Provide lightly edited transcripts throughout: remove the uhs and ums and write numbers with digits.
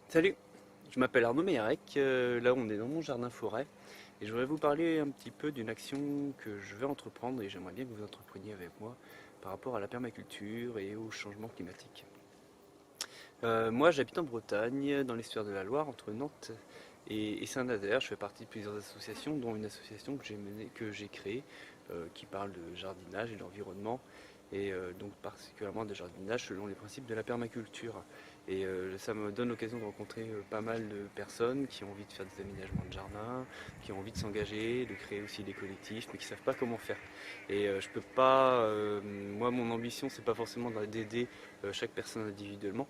Salut, je m'appelle Arnaud Meyrec, là on est dans mon jardin forêt et je voudrais vous parler un petit peu d'une action que je vais entreprendre et j'aimerais bien que vous entrepreniez avec moi par rapport à la permaculture et au changement climatique. Moi j'habite en Bretagne, dans l'estuaire de la Loire, entre Nantes et Saint-Nazaire. Je fais partie de plusieurs associations, dont une association que j'ai créée qui parle de jardinage et d'environnement et donc particulièrement de jardinage selon les principes de la permaculture. Et ça me donne l'occasion de rencontrer pas mal de personnes qui ont envie de faire des aménagements de jardin, qui ont envie de s'engager, de créer aussi des collectifs, mais qui ne savent pas comment faire. Et je peux pas, moi mon ambition c'est pas forcément d'aider chaque personne individuellement,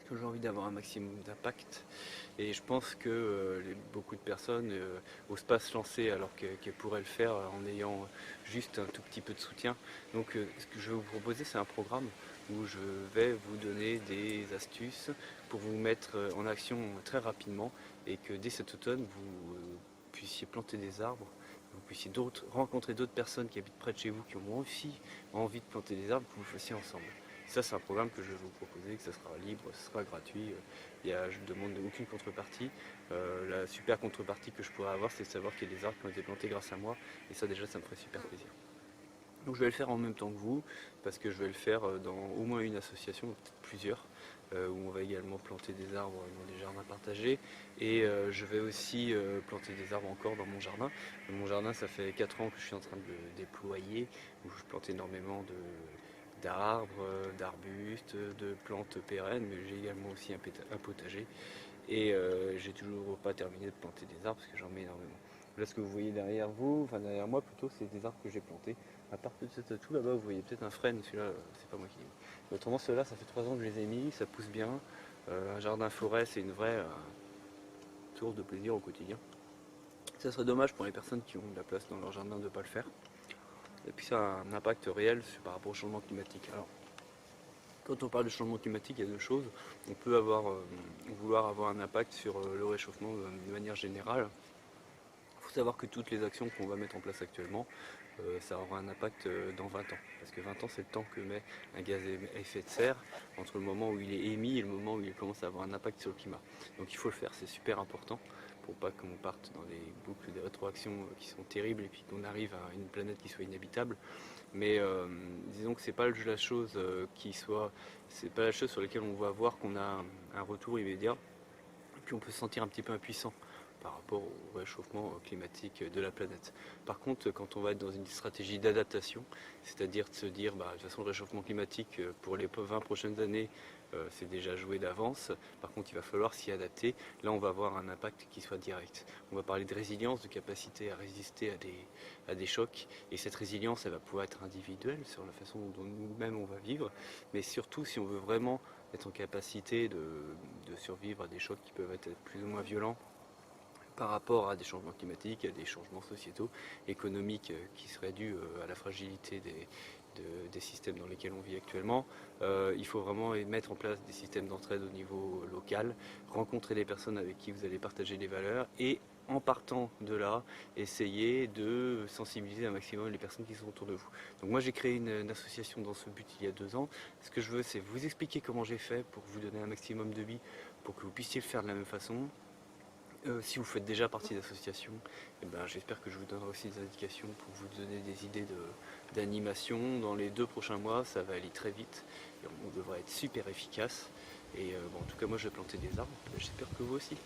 j'ai envie d'avoir un maximum d'impact et je pense que beaucoup de personnes n'osent pas se lancer alors qu'elles pourraient le faire en ayant juste un tout petit peu de soutien. Donc ce que je vais vous proposer c'est un programme où je vais vous donner des astuces pour vous mettre en action très rapidement et que dès cet automne vous puissiez planter des arbres, vous puissiez rencontrer d'autres personnes qui habitent près de chez vous qui ont aussi envie de planter des arbres, que vous fassiez ensemble. Ça, c'est un programme que je vais vous proposer, que ça sera libre, ce sera gratuit. Je ne demande aucune contrepartie. La super contrepartie que je pourrais avoir, c'est de savoir qu'il y a des arbres qui ont été plantés grâce à moi. Et ça, déjà, ça me ferait super plaisir. Donc, je vais le faire en même temps que vous, parce que je vais le faire dans au moins une association, peut-être plusieurs, où on va également planter des arbres dans des jardins partagés. Et je vais aussi planter des arbres encore dans mon jardin. Mon jardin, ça fait 4 ans que je suis en train de le déployer, où je plante énormément d'arbres, d'arbustes, de plantes pérennes, mais j'ai également aussi un potager. Et j'ai toujours pas terminé de planter des arbres parce que j'en mets énormément. Là, ce que vous voyez derrière vous, enfin derrière moi plutôt, c'est des arbres que j'ai plantés. À part peut-être tout là-bas, vous voyez peut-être un frêne, celui-là, c'est pas moi qui l'ai mis. Mais autrement, ceux-là, ça fait 3 ans que je les ai mis, ça pousse bien. Un jardin forêt, c'est une vraie source de plaisir au quotidien. Ça serait dommage pour les personnes qui ont de la place dans leur jardin de ne pas le faire. Et puis ça a un impact réel par rapport au changement climatique. Alors, quand on parle de changement climatique, il y a deux choses. On peut vouloir avoir un impact sur le réchauffement de manière générale. Il faut savoir que toutes les actions qu'on va mettre en place actuellement, ça aura un impact dans 20 ans. Parce que 20 ans, c'est le temps que met un gaz à effet de serre entre le moment où il est émis et le moment où il commence à avoir un impact sur le climat. Donc il faut le faire, c'est super important pour pas qu'on parte dans des boucles de rétroaction qui sont terribles et puis qu'on arrive à une planète qui soit inhabitable. Mais disons que c'est pas la chose c'est pas la chose sur laquelle on va voir qu'on a un retour immédiat. Et puis on peut se sentir un petit peu impuissant par rapport au réchauffement climatique de la planète. Par contre, quand on va être dans une stratégie d'adaptation, c'est-à-dire de se dire, bah, de toute façon, le réchauffement climatique pour les 20 prochaines années, c'est déjà joué d'avance. Par contre, il va falloir s'y adapter. Là, on va avoir un impact qui soit direct. On va parler de résilience, de capacité à résister à des chocs. Et cette résilience, elle va pouvoir être individuelle sur la façon dont nous-mêmes on va vivre. Mais surtout, si on veut vraiment être en capacité de survivre à des chocs qui peuvent être plus ou moins violents par rapport à des changements climatiques, à des changements sociétaux, économiques qui seraient dus à la fragilité des systèmes dans lesquels on vit actuellement. Il faut vraiment mettre en place des systèmes d'entraide au niveau local, rencontrer des personnes avec qui vous allez partager des valeurs et en partant de là, essayer de sensibiliser un maximum les personnes qui sont autour de vous. Donc moi j'ai créé une association dans ce but il y a 2 ans. Ce que je veux c'est vous expliquer comment j'ai fait pour vous donner un maximum de billes, pour que vous puissiez le faire de la même façon. Si vous faites déjà partie d'associations, eh ben, j'espère que je vous donnerai aussi des indications pour vous donner des idées d'animation. Dans les 2 prochains mois, ça va aller très vite et on devrait être super efficace. Et bon, en tout cas, moi je vais planter des arbres, j'espère que vous aussi.